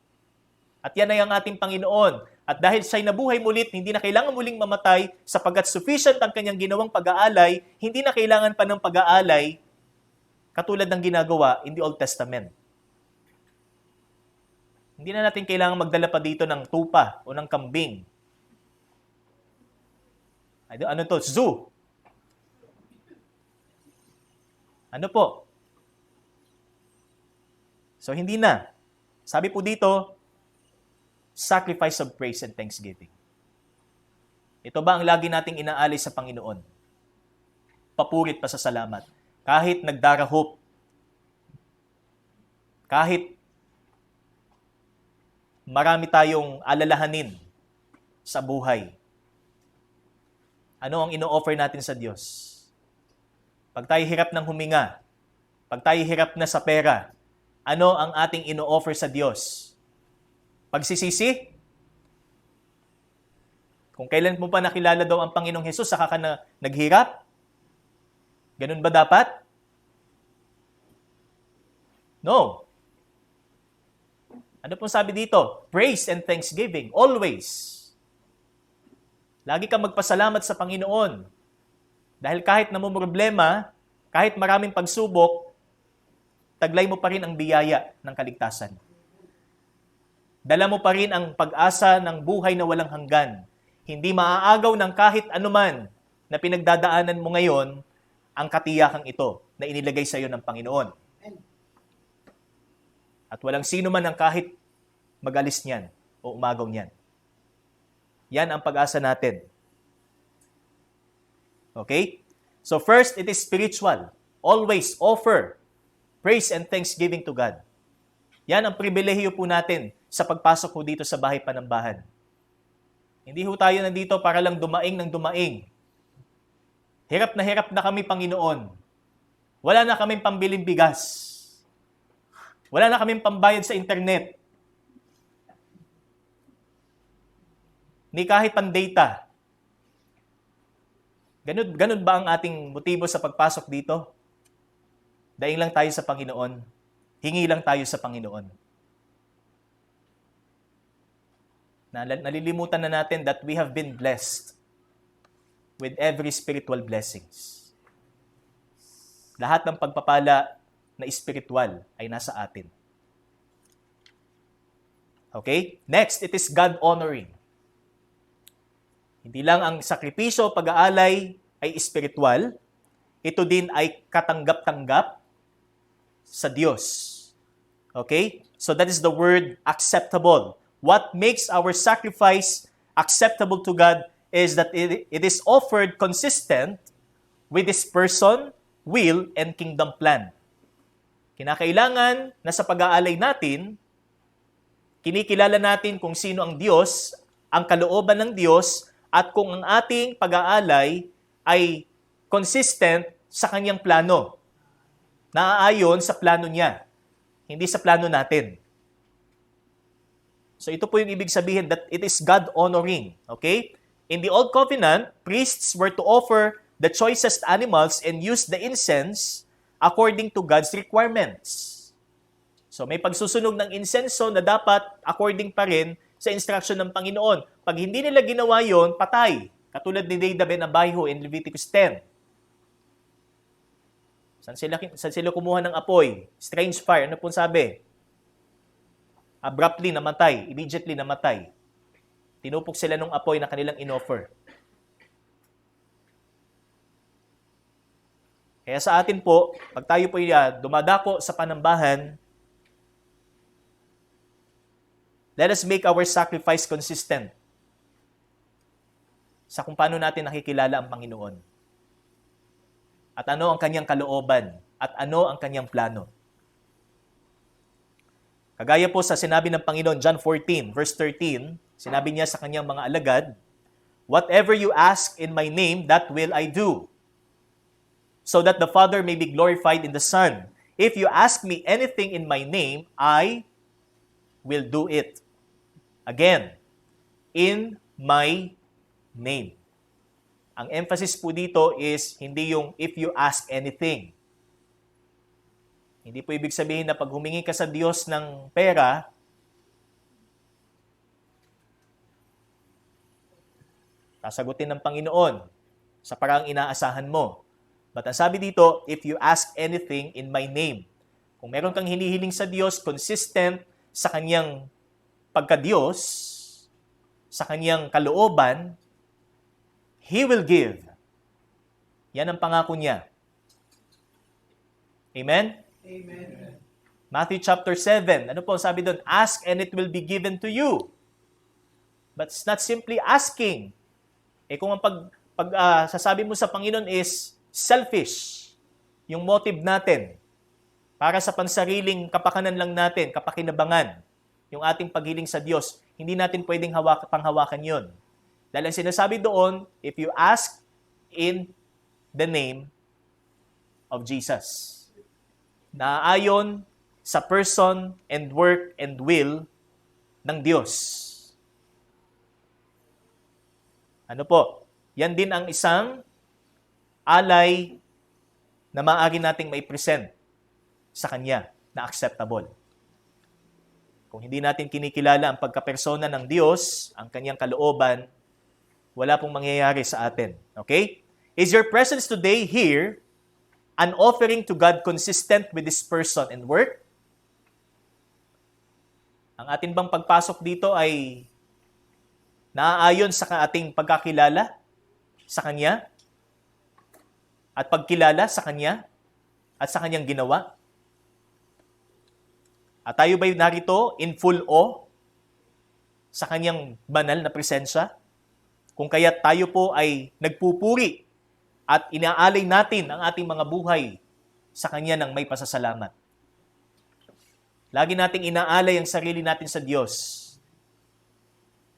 At yan ay ang ating Panginoon. At dahil siya'y nabuhay mulit, hindi na kailangan muling mamatay sapagkat sufficient ang kanyang ginawang pag-aalay, hindi na kailangan pa ng pag-aalay katulad ng ginagawa in the Old Testament. Hindi na natin kailangan magdala pa dito ng tupa o ng kambing. Ano to? Zoo. Ano po? So, hindi na. Sabi po dito, sacrifice of praise and thanksgiving. Ito ba ang lagi nating inaalay sa Panginoon? Papurit pa sa salamat. Kahit nagdarahop, kahit marami tayong alalahanin sa buhay, ano ang ino-offer natin sa Diyos? Pag tayo hirap ng huminga, pag tayo hirap na sa pera, ano ang ating ino-offer sa Diyos? Pagsisisi? Kung kailan mo pa nakilala daw ang Panginoong Hesus, saka ka na naghirap? Ganun ba dapat? No. Ano pong sabi dito? Praise and thanksgiving, always. Lagi kang magpasalamat sa Panginoon. Dahil kahit namumroblema, kahit maraming pagsubok, taglay mo pa rin ang biyaya ng kaligtasan. Dala mo pa rin ang pag-asa ng buhay na walang hanggan. Hindi maaagaw ng kahit anuman na pinagdadaanan mo ngayon ang katiyakang ito na inilagay sa iyo ng Panginoon. At walang sino man ang kahit magalis niyan o umagaw niyan. Yan ang pag-asa natin. Okay? So first, it is spiritual. Always offer praise and thanksgiving to God. Yan ang pribilehiyo po natin sa pagpasok po dito sa bahay panambahan. Hindi ho tayo nandito para lang dumaing ng dumaing. Hirap na kami, Panginoon. Wala na kaming pambiling bigas. Wala na kaming pambayad sa internet. Ni kahit pan-data. Ganun ba ang ating motibo sa pagpasok dito? Daing lang tayo sa Panginoon. Hingi lang tayo sa Panginoon. Nalilimutan na natin that we have been blessed with every spiritual blessings. Lahat ng pagpapala na spiritual ay nasa atin. Okay? Next, it is God-honoring. Hindi lang ang sakripisyo, pag-aalay ay spiritual, ito din ay katanggap-tanggap sa Diyos. Okay? So that is the word acceptable. What makes our sacrifice acceptable to God is that it is offered consistent with His person, will, and kingdom plan. Kinakailangan na sa pag-aalay natin, kinikilala natin kung sino ang Diyos, ang kalooban ng Diyos, at kung ang ating pag-aalay ay consistent sa Kanyang plano. Naaayon sa plano niya, hindi sa plano natin. So ito po yung ibig sabihin that it is God-honoring. Okay? In the Old Covenant, priests were to offer the choicest animals and use the incense according to God's requirements. So may pagsusunog ng insenso na dapat according pa rin sa instruction ng Panginoon. Pag hindi nila ginawa yon, patay. Katulad ni Nadab and Abihu in Leviticus 10. Saan sila kumuha ng apoy? Strange fire. Ano pong sabi? Abruptly namatay. Immediately namatay. Tinupok sila ng apoy na kanilang inoffer. Kaya sa atin po, pag tayo po dumadako sa panambahan, let us make our sacrifice consistent sa kung paano natin nakikilala ang Panginoon. At ano ang kanyang kalooban, at ano ang kanyang plano. Kagaya po sa sinabi ng Panginoon, John 14, verse 13, sinabi niya sa kanyang mga alagad, "Whatever you ask in my name, that will I do, so that the Father may be glorified in the Son. If you ask me anything in my name, I will do it. Again, in my name. Ang emphasis po dito is hindi yung if you ask anything. Hindi po ibig sabihin na pag humingi ka sa Diyos ng pera, sasagutin ng Panginoon sa paraang inaasahan mo. But ang sabi dito, if you ask anything in my name. Kung meron kang hinihiling sa Diyos, consistent sa kanyang pagka-Diyos, sa kanyang kalooban, He will give. Yan ang pangako niya. Amen? Amen. Matthew chapter 7. Ano po sabi doon? Ask and it will be given to you. But it's not simply asking. Kung ang sasabi mo sa Panginoon is selfish, yung motive natin, para sa pansariling kapakanan lang natin, kapakinabangan, yung ating paghiling sa Diyos, hindi natin pwedeng panghawakan yun. Dahil ang sinasabi doon, if you ask in the name of Jesus, naayon sa person and work and will ng Diyos. Ano po? Yan din ang isang alay na maaari nating mai-present sa Kanya na acceptable. Kung hindi natin kinikilala ang pagkapersona ng Diyos, ang Kanyang kalooban, wala pong mangyayari sa atin. Okay? Is your presence today here an offering to God consistent with this person and work? Ang atin bang pagpasok dito ay naaayon sa ating pagkakilala sa Kanya at pagkilala sa Kanya at sa Kanyang ginawa? At tayo ba'y narito in full awe sa Kanyang banal na presensya? Kung kaya tayo po ay nagpupuri at inaalay natin ang ating mga buhay sa Kanya ng may pasasalamat. Lagi nating inaalay ang sarili natin sa Diyos.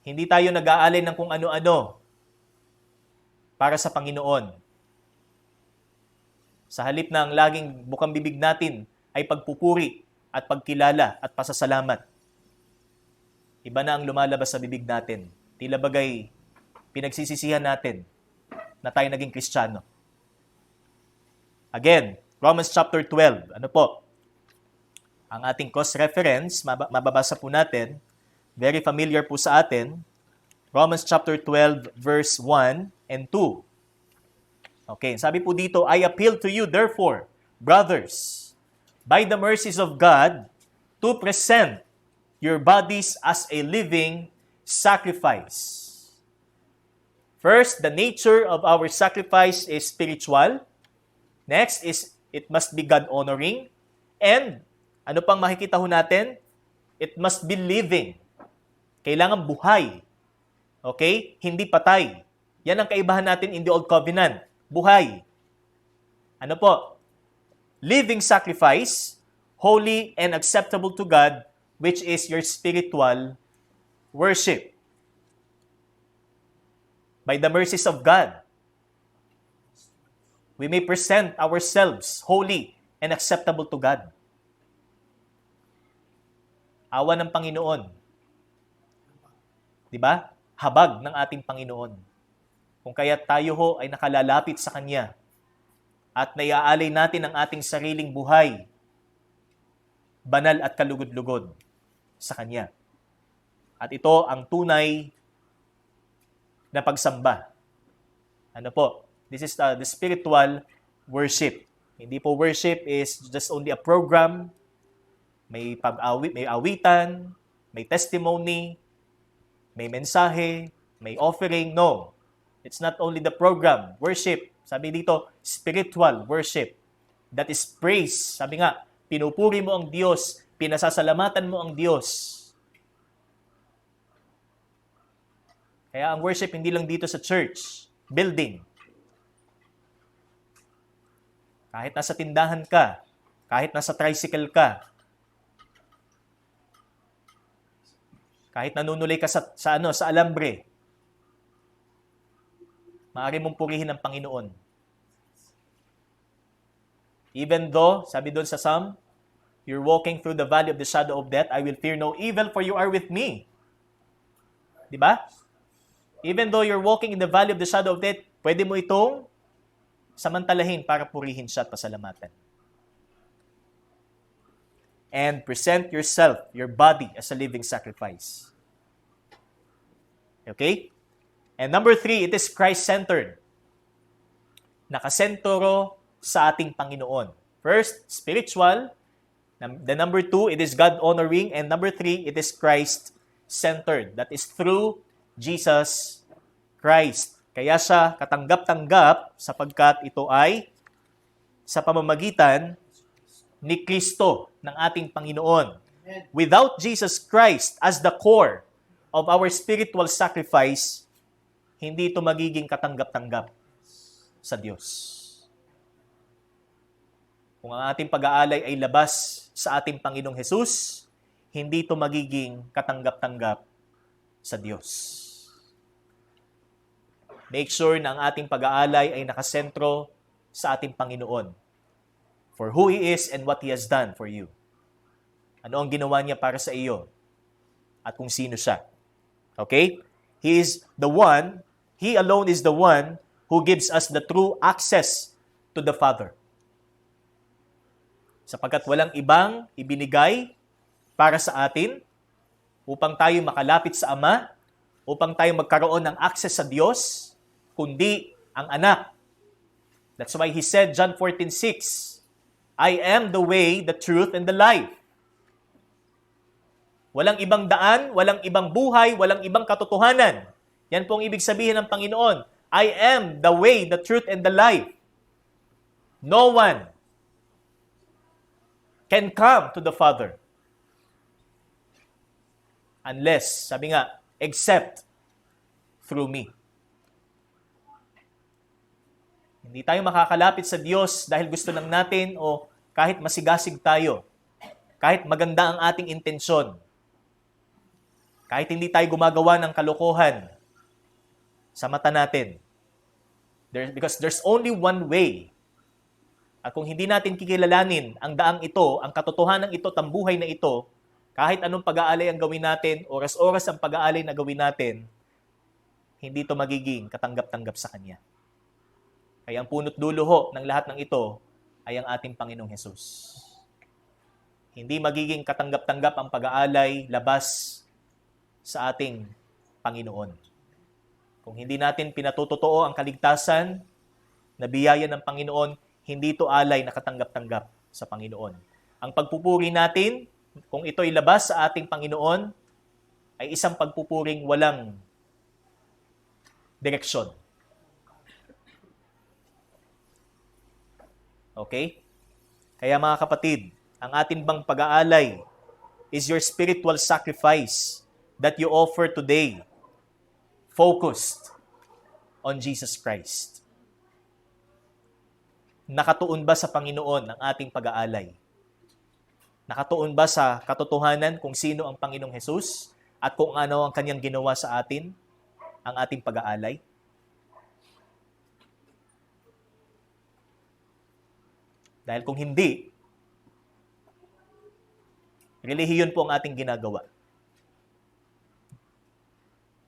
Hindi tayo nag-aalay ng kung ano-ano para sa Panginoon. Sa halip na ang laging bukang bibig natin ay pagpupuri at pagkilala at pasasalamat. Iba na ang lumalabas sa bibig natin. Tila bagay pinagsisisihan natin na tayo naging Kristiyano. Again, Romans chapter 12. Ano po? Ang ating cross-reference, mababasa po natin. Very familiar po sa atin. Romans chapter 12, verse 1 and 2. Okay, sabi po dito, I appeal to you, therefore, brothers, by the mercies of God, to present your bodies as a living sacrifice. First, the nature of our sacrifice is spiritual. Next is, it must be God-honoring. And, ano pang makikita ho natin? It must be living. Kailangan buhay. Okay? Hindi patay. Yan ang kaibahan natin in the Old Covenant. Buhay. Ano po? Living sacrifice, holy and acceptable to God, which is your spiritual worship. By the mercies of God, we may present ourselves holy and acceptable to God. Awa ng Panginoon. Diba? Habag ng ating Panginoon. Kung kaya tayo ho ay nakalalapit sa Kanya at naiaalay natin ang ating sariling buhay, banal at kalugod-lugod sa Kanya. At ito ang tunay na pagsamba. Ano po? This is the spiritual worship. Hindi po worship is just only a program, may may awitan, may testimony, may mensahe, may offering. No. It's not only the program. Worship. Sabi dito, spiritual worship. That is praise. Sabi nga, pinupuri mo ang Diyos, pinasasalamatan mo ang Diyos. Kaya ang worship hindi lang dito sa church, building. Kahit nasa tindahan ka, kahit nasa tricycle ka, kahit nanunulay ka sa alambre, maaari mong purihin ang Panginoon. Even though, sabi doon sa Psalm, you're walking through the valley of the shadow of death, I will fear no evil, for you are with me. Di ba? Even though you're walking in the valley of the shadow of death, pwede mo itong samantalahin para purihin siya at pasalamatan. And present yourself, your body, as a living sacrifice. Okay? And number 3, it is Christ-centered. Nakasentro sa ating Panginoon. First, spiritual. The number 2, it is God-honoring. And number 3, it is Christ-centered. That is through Jesus Christ. Kaya siya katanggap-tanggap sapagkat ito ay sa pamamagitan ni Kristo ng ating Panginoon. Without Jesus Christ as the core of our spiritual sacrifice, hindi ito magiging katanggap-tanggap sa Diyos. Kung ang ating pag-aalay ay labas sa ating Panginoong Hesus, hindi ito magiging katanggap-tanggap sa Diyos. Make sure na ang ating pag-aalay ay nakasentro sa ating Panginoon for who He is and what He has done for you. Ano ang ginawa niya para sa iyo at kung sino siya. Okay? He is the one, He alone is the one who gives us the true access to the Father. Sapagkat walang ibang ibinigay para sa atin upang tayo makalapit sa Ama, upang tayo magkaroon ng access sa Diyos, kundi ang anak. That's why He said, John 14:6, I am the way, the truth, and the life. Walang ibang daan, walang ibang buhay, walang ibang katotohanan. Yan po ang ibig sabihin ng Panginoon. I am the way, the truth, and the life. No one can come to the Father unless, sabi nga, except through me. Hindi tayo makakalapit sa Diyos dahil gusto lang natin o kahit masigasig tayo, kahit maganda ang ating intensyon, kahit hindi tayo gumagawa ng kalokohan sa mata natin. Because there's only one way. At kung hindi natin kikilalanin ang daang ito, ang katotohanan ito, tambuhay na ito, kahit anong pag-aalay ang gawin natin, oras-oras ang pag-aalay na gawin natin, hindi ito magiging katanggap-tanggap sa Kanya. Kaya ang punot dulo ho ng lahat ng ito ay ang ating Panginoong Hesus. Hindi magiging katanggap-tanggap ang pag-aalay labas sa ating Panginoon. Kung hindi natin pinatutotoo ang kaligtasan na biyaya ng Panginoon, hindi ito alay na katanggap-tanggap sa Panginoon. Ang pagpupuri natin, kung ito ay labas sa ating Panginoon, ay isang pagpupuring walang direksyon. Okay? Kaya mga kapatid, ang atin bang pag-aalay is your spiritual sacrifice that you offer today, focused on Jesus Christ. Nakatuon ba sa Panginoon ang ating pag-aalay? Nakatuon ba sa katotohanan kung sino ang Panginoong Hesus at kung ano ang Kanyang ginawa sa atin, ang ating pag-aalay? Dahil kung hindi, relihiyon po ang ating ginagawa.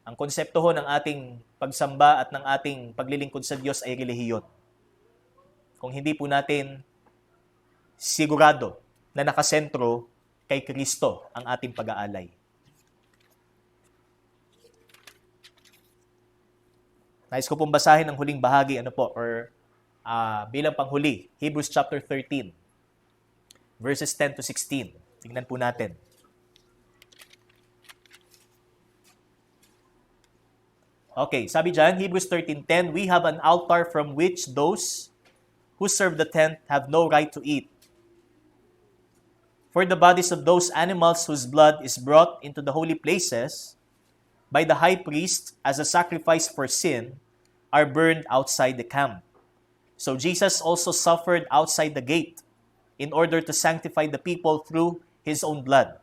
Ang konsepto ho ng ating pagsamba at ng ating paglilingkod sa Diyos ay relihiyon. Kung hindi po natin sigurado na nakasentro kay Kristo ang ating pag-aalay. Nais ko pong basahin ang huling bahagi, bilang panghuli, Hebrews chapter 13, verses 10 to 16. Tingnan po natin. Okay, sabi dyan, Hebrews 13:10, we have an altar from which those who serve the tent have no right to eat. For the bodies of those animals whose blood is brought into the holy places by the high priest as a sacrifice for sin are burned outside the camp. So Jesus also suffered outside the gate in order to sanctify the people through His own blood.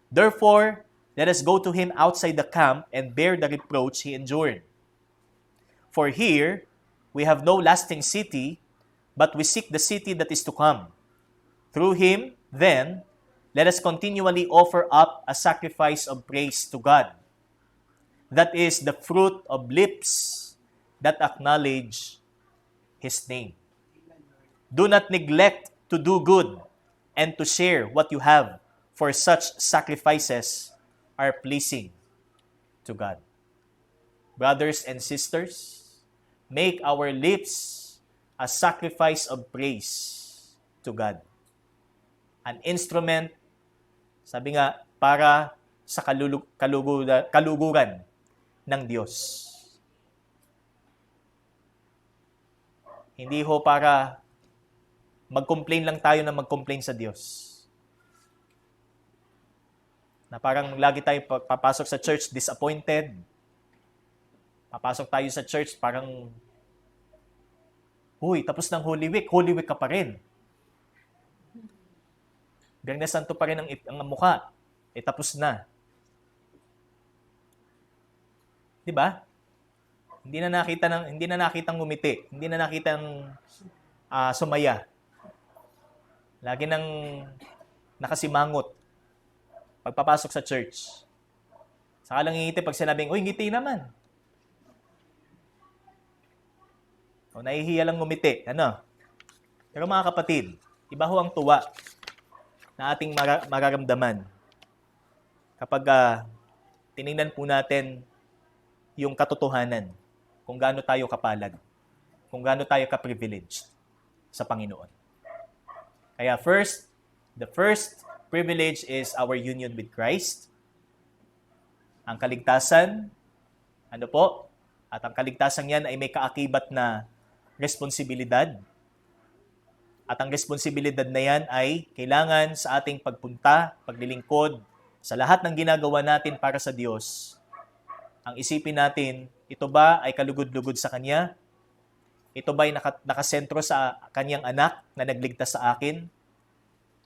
Therefore, let us go to Him outside the camp and bear the reproach He endured. For here, we have no lasting city, but we seek the city that is to come. Through him, then, let us continually offer up a sacrifice of praise to God. That is the fruit of lips that acknowledge his name. Do not neglect to do good and to share what you have, for such sacrifices are pleasing to God. Brothers and sisters, make our lips a sacrifice of praise to God. An instrument, sabi nga, para sa kaluguran ng Diyos. Hindi ho para mag-complain lang tayo na mag-complain sa Diyos. Na parang lagi tayo papasok sa church disappointed. Papasok tayo sa church parang, huy, tapos ng Holy Week ka pa rin. Biyernes Santo pa rin ang mukha. Tapos na. Di ba? Hindi na nakitang ngumiti, hindi na nakitang sumaya. Lagi nang nakasimangot pagpapasok sa church. Saka lang ngiti pag sinabing, uy, ngiti naman. O nahihiya lang ngumiti. Ano? Pero mga kapatid, iba ho ang tuwa na ating mararamdaman kapag tinignan po natin yung katotohanan kung gaano tayo kapalad, kung gaano tayo ka-privileged sa Panginoon. Kaya the first privilege is our union with Christ. Ang kaligtasan, at ang kaligtasan yan ay may kaakibat na responsibilidad. At ang responsibilidad na yan ay kailangan sa ating pagpunta, paglilingkod, sa lahat ng ginagawa natin para sa Diyos. Ang isipin natin, ito ba ay kalugod-lugod sa Kanya? Ito ba ay nakasentro sa Kanyang anak na nagligtas sa akin?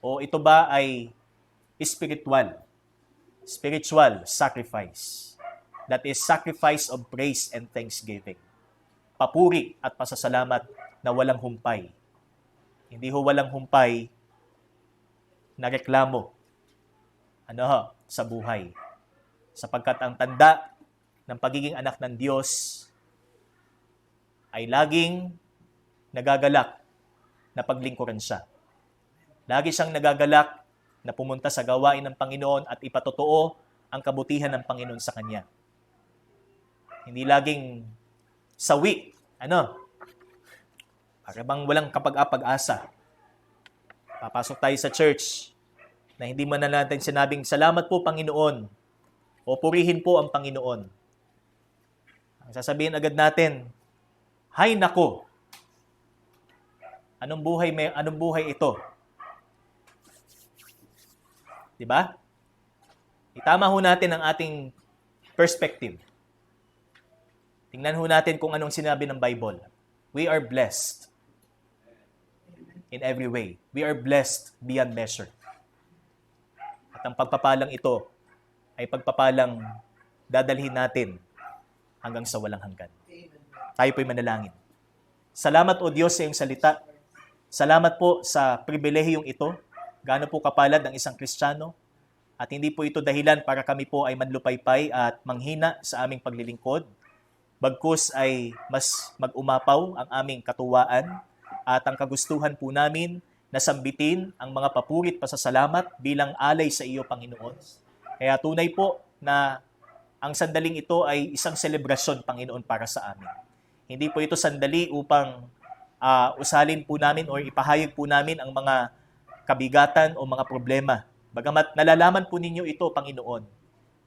O ito ba ay spiritual sacrifice? That is sacrifice of praise and thanksgiving. Papuri at pasasalamat na walang humpay. Hindi ho walang humpay na reklamo sa buhay. Sapagkat ang tanda ng pagiging anak ng Diyos ay laging nagagalak na paglingkuran siya. Lagi siyang nagagalak na pumunta sa gawain ng Panginoon at ipatotoo ang kabutihan ng Panginoon sa kanya. Hindi laging sawi, para bang walang kapag-apag-asa. Papasok tayo sa church na hindi man na natin sinabing, salamat po Panginoon, o purihin po ang Panginoon. Ang sasabihin agad natin, hay nako, anong buhay ito? Diba? Itama ho natin ang ating perspective. Tingnan ho natin kung anong sinabi ng Bible. We are blessed in every way. We are blessed beyond measure. At ang pagpapalang ito ay pagpapalang dadalhin natin hanggang sa walang hanggan. Tayo po'y manalangin. Salamat o Diyos sa iyong salita. Salamat po sa pribilehiyong ito. Gaano po kapalad ang isang Kristiyano. At hindi po ito dahilan para kami po ay manlupaypay at manghina sa aming paglilingkod. Bagkus ay mas mag-umapaw ang aming katuwaan at ang kagustuhan po namin na sambitin ang mga papurit pasasalamat bilang alay sa iyo, Panginoon. Kaya tunay po na ang sandaling ito ay isang selebrasyon, Panginoon, para sa amin. Hindi po ito sandali upang usalin po namin o ipahayag po namin ang mga kabigatan o mga problema. Bagamat nalalaman po ninyo ito, Panginoon.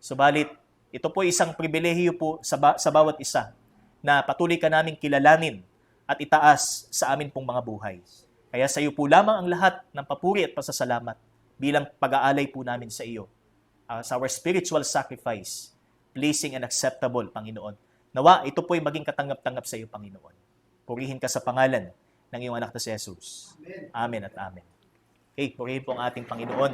Subalit, ito po isang pribilehiyo po sa bawat isa na patuloy ka naming kilalanin at itaas sa amin pong mga buhay. Kaya sa iyo po lamang ang lahat ng papuri at pasasalamat bilang pag-aalay po namin sa iyo. Sa our spiritual sacrifice, pleasing and acceptable, Panginoon. Nawa, ito po'y maging katanggap-tanggap sa iyo, Panginoon. Purihin ka sa pangalan ng iyong anak na si Jesus. Amen at amen. Okay, purihin po ang ating Panginoon.